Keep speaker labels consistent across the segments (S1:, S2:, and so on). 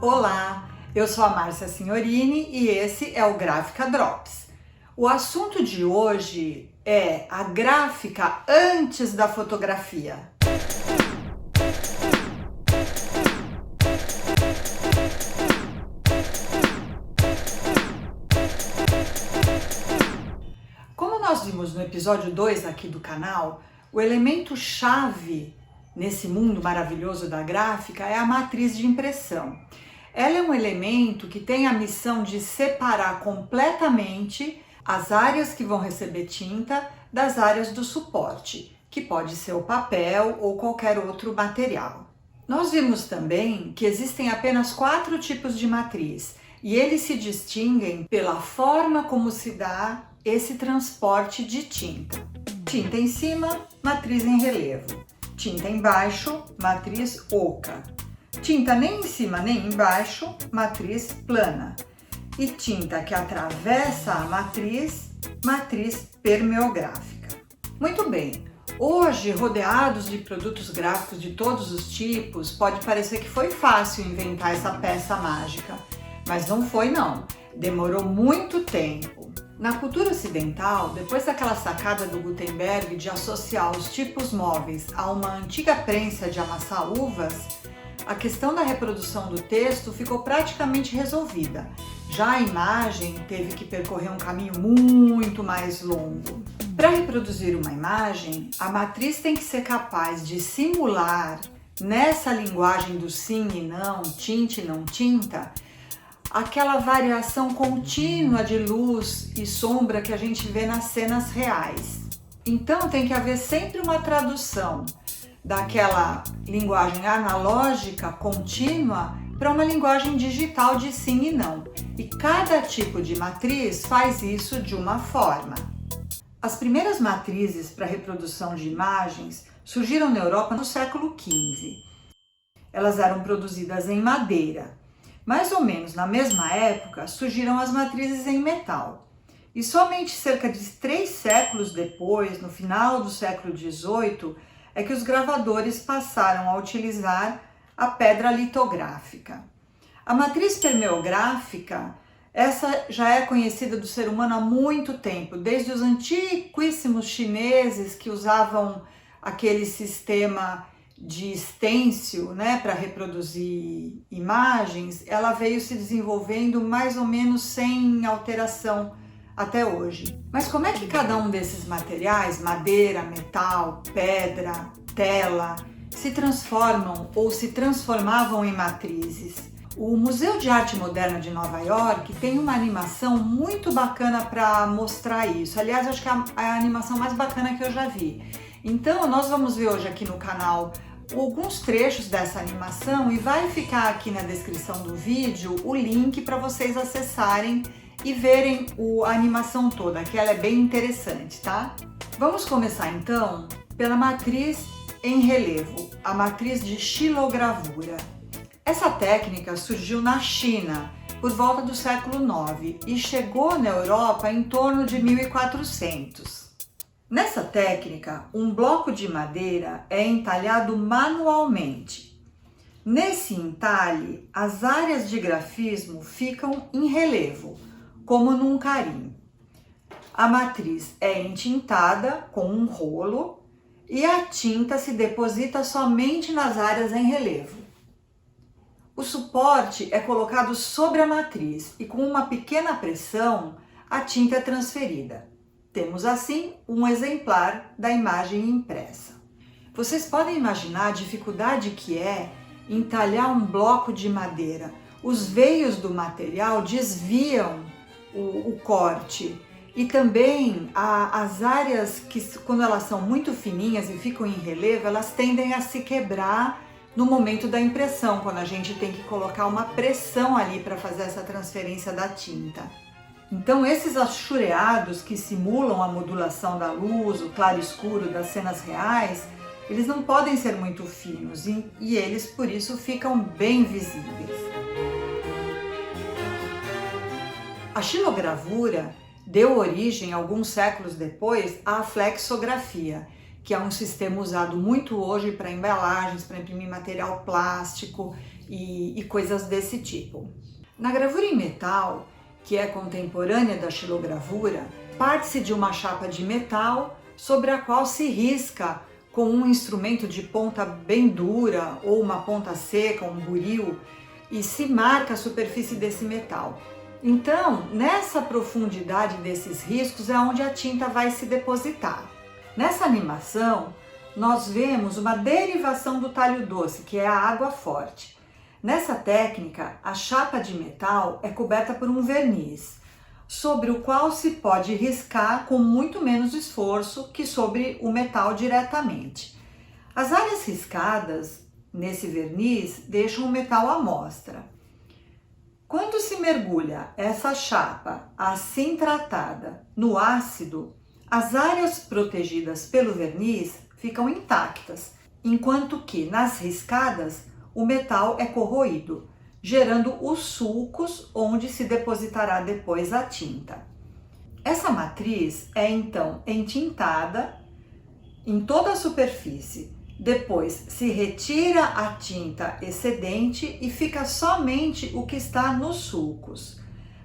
S1: Olá, eu sou a Márcia Signorini e esse é o Gráfica Drops. O assunto de hoje é a gráfica antes da fotografia. Como nós vimos no episódio 2 aqui do canal, o elemento chave nesse mundo maravilhoso da gráfica é a matriz de impressão. Ela é um elemento que tem a missão de separar completamente as áreas que vão receber tinta das áreas do suporte, que pode ser o papel ou qualquer outro material. Nós vimos também que existem apenas 4 tipos de matriz e eles se distinguem pela forma como se dá esse transporte de tinta. Tinta em cima, matriz em relevo. Tinta embaixo, matriz oca. Tinta nem em cima nem embaixo, matriz plana. E tinta que atravessa a matriz, matriz permeográfica. Muito bem, hoje, rodeados de produtos gráficos de todos os tipos, pode parecer que foi fácil inventar essa peça mágica, mas não foi não, demorou muito tempo. Na cultura ocidental, depois daquela sacada do Gutenberg de associar os tipos móveis a uma antiga prensa de amassar uvas, a questão da reprodução do texto ficou praticamente resolvida. Já a imagem teve que percorrer um caminho muito mais longo. Para reproduzir uma imagem, a matriz tem que ser capaz de simular, nessa linguagem do sim e não, tinta e não tinta, aquela variação contínua de luz e sombra que a gente vê nas cenas reais. Então tem que haver sempre uma tradução daquela linguagem analógica contínua para uma linguagem digital de sim e não. E cada tipo de matriz faz isso de uma forma. As primeiras matrizes para reprodução de imagens surgiram na Europa no século XV. Elas eram produzidas em madeira. Mais ou menos na mesma época surgiram as matrizes em metal. E somente cerca de 3 séculos depois, no final do século XVIII, é que os gravadores passaram a utilizar a pedra litográfica. A matriz permeográfica, essa já é conhecida do ser humano há muito tempo, desde os antiquíssimos chineses que usavam aquele sistema de estêncil, para reproduzir imagens. Ela veio se desenvolvendo mais ou menos sem alteração até hoje. Mas como é que cada um desses materiais, madeira, metal, pedra, tela, se transformam ou se transformavam em matrizes? O Museu de Arte Moderna de Nova York tem uma animação muito bacana para mostrar isso. Aliás, acho que é a animação mais bacana que eu já vi. Então, nós vamos ver hoje aqui no canal alguns trechos dessa animação e vai ficar aqui na descrição do vídeo o link para vocês acessarem e verem a animação toda, que ela é bem interessante, tá? Vamos começar então pela matriz em relevo, a matriz de xilogravura. Essa técnica surgiu na China por volta do século IX e chegou na Europa em torno de 1400. Nessa técnica, um bloco de madeira é entalhado manualmente. Nesse entalhe, as áreas de grafismo ficam em relevo, como num carimbo. A matriz é entintada com um rolo e a tinta se deposita somente nas áreas em relevo. O suporte é colocado sobre a matriz e com uma pequena pressão a tinta é transferida. Temos assim um exemplar da imagem impressa. Vocês podem imaginar a dificuldade que é entalhar um bloco de madeira. Os veios do material desviam o corte e também as áreas que, quando elas são muito fininhas e ficam em relevo, elas tendem a se quebrar no momento da impressão, quando a gente tem que colocar uma pressão ali para fazer essa transferência da tinta. Então, esses achureados que simulam a modulação da luz, o claro-escuro das cenas reais, eles não podem ser muito finos e eles, por isso, ficam bem visíveis. A xilogravura deu origem, alguns séculos depois, à flexografia, que é um sistema usado muito hoje para embalagens, para imprimir material plástico e coisas desse tipo. Na gravura em metal, que é contemporânea da xilogravura, parte-se de uma chapa de metal sobre a qual se risca com um instrumento de ponta bem dura ou uma ponta seca, um buril, e se marca a superfície desse metal. Então, nessa profundidade desses riscos é onde a tinta vai se depositar. Nessa animação, nós vemos uma derivação do talho doce, que é a água forte. Nessa técnica, a chapa de metal é coberta por um verniz, sobre o qual se pode riscar com muito menos esforço que sobre o metal diretamente. As áreas riscadas nesse verniz deixam o metal à mostra. Quando se mergulha essa chapa assim tratada no ácido, as áreas protegidas pelo verniz ficam intactas, enquanto que nas riscadas o metal é corroído, gerando os sulcos onde se depositará depois a tinta. Essa matriz é então entintada em toda a superfície. Depois se retira a tinta excedente e fica somente o que está nos sulcos.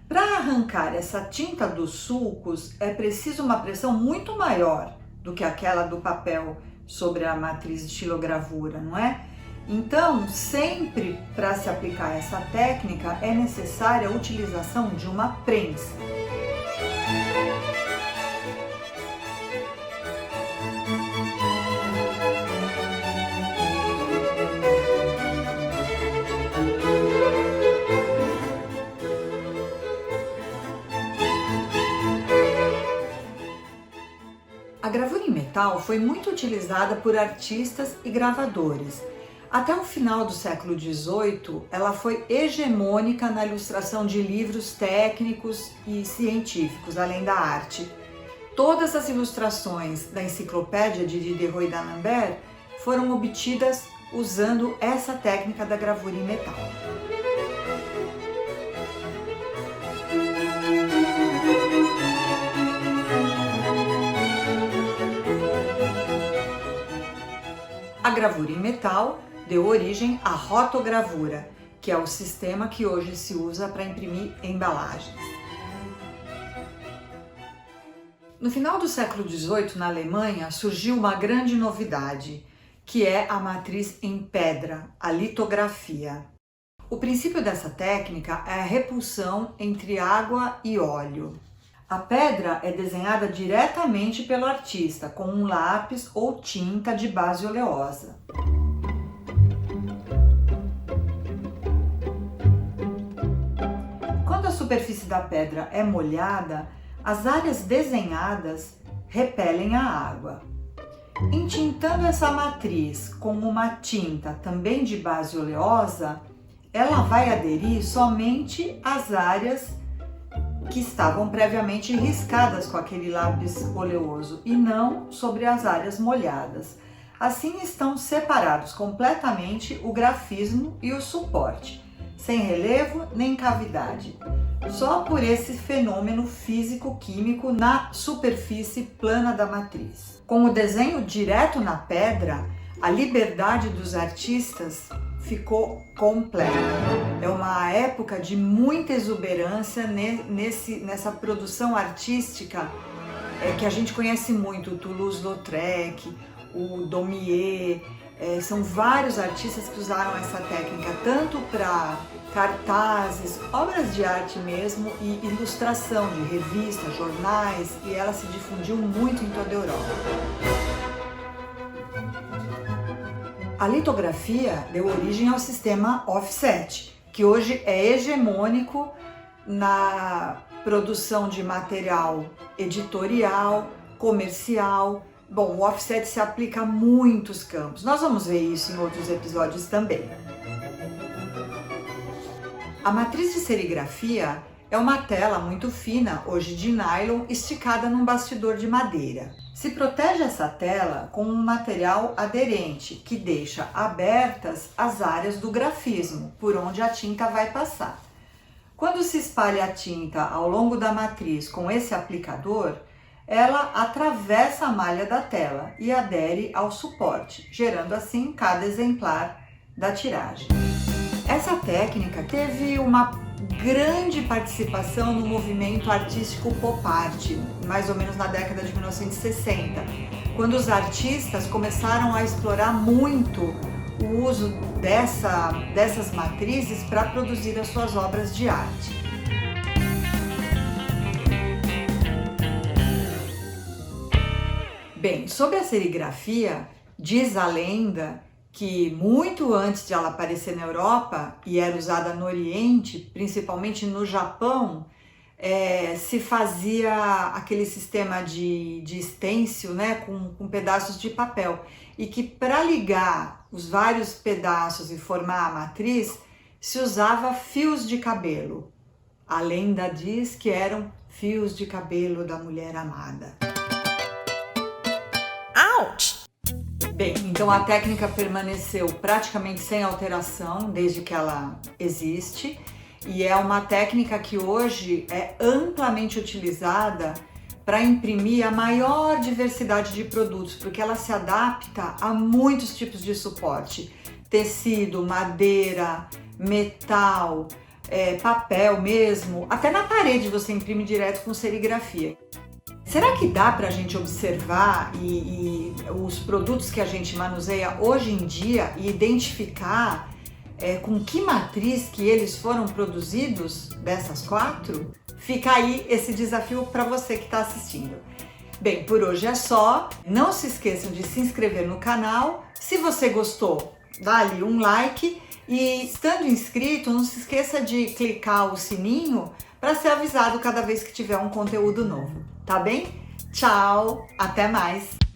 S1: Para arrancar essa tinta dos sulcos é preciso uma pressão muito maior do que aquela do papel sobre a matriz de xilogravura, não é? Então, sempre para se aplicar essa técnica é necessária a utilização de uma prensa. A gravura em metal foi muito utilizada por artistas e gravadores. Até o final do século XVIII, ela foi hegemônica na ilustração de livros técnicos e científicos, além da arte. Todas as ilustrações da enciclopédia de Diderot e d'Alembert foram obtidas usando essa técnica da gravura em metal. A gravura em metal deu origem à rotogravura, que é o sistema que hoje se usa para imprimir embalagens. No final do século XVIII, na Alemanha, surgiu uma grande novidade, que é a matriz em pedra, a litografia. O princípio dessa técnica é a repulsão entre água e óleo. A pedra é desenhada diretamente pelo artista com um lápis ou tinta de base oleosa. Quando a superfície da pedra é molhada, as áreas desenhadas repelem a água. Entintando essa matriz com uma tinta também de base oleosa, ela vai aderir somente às áreas que estavam previamente riscadas com aquele lápis oleoso e não sobre as áreas molhadas. Assim estão separados completamente o grafismo e o suporte, sem relevo nem cavidade, só por esse fenômeno físico-químico na superfície plana da matriz. Com o desenho direto na pedra, a liberdade dos artistas ficou completa. É uma época de muita exuberância nessa produção artística que a gente conhece muito, o Toulouse-Lautrec, o Daumier, são vários artistas que usaram essa técnica tanto para cartazes, obras de arte mesmo e ilustração de revistas, jornais, e ela se difundiu muito em toda a Europa. A litografia deu origem ao sistema offset, que hoje é hegemônico na produção de material editorial, comercial. Bom, o offset se aplica a muitos campos. Nós vamos ver isso em outros episódios também. A matriz de serigrafia é uma tela muito fina, hoje de nylon, esticada num bastidor de madeira. Se protege essa tela com um material aderente, que deixa abertas as áreas do grafismo, por onde a tinta vai passar. Quando se espalha a tinta ao longo da matriz com esse aplicador, ela atravessa a malha da tela e adere ao suporte, gerando assim cada exemplar da tiragem. Essa técnica teve uma grande participação no movimento artístico pop art, mais ou menos na década de 1960, quando os artistas começaram a explorar muito o uso dessas matrizes para produzir as suas obras de arte. Bem, sobre a serigrafia, diz a lenda que muito antes de ela aparecer na Europa e era usada no Oriente, principalmente no Japão, se fazia aquele sistema de stencil, né, com pedaços de papel, e que para ligar os vários pedaços e formar a matriz se usava fios de cabelo. A lenda diz que eram fios de cabelo da mulher amada.
S2: Ouch!
S1: Bem, então a técnica permaneceu praticamente sem alteração desde que ela existe, e é uma técnica que hoje é amplamente utilizada para imprimir a maior diversidade de produtos, porque ela se adapta a muitos tipos de suporte: tecido, madeira, metal, papel mesmo, até na parede você imprime direto com serigrafia. Será que dá para a gente observar e os produtos que a gente manuseia hoje em dia e identificar com que matriz que eles foram produzidos dessas 4? Fica aí esse desafio para você que está assistindo. Bem, por hoje é só. Não se esqueçam de se inscrever no canal. Se você gostou, dá ali um like. E estando inscrito, não se esqueça de clicar o sininho para ser avisado cada vez que tiver um conteúdo novo. Tá bem? Tchau, até mais!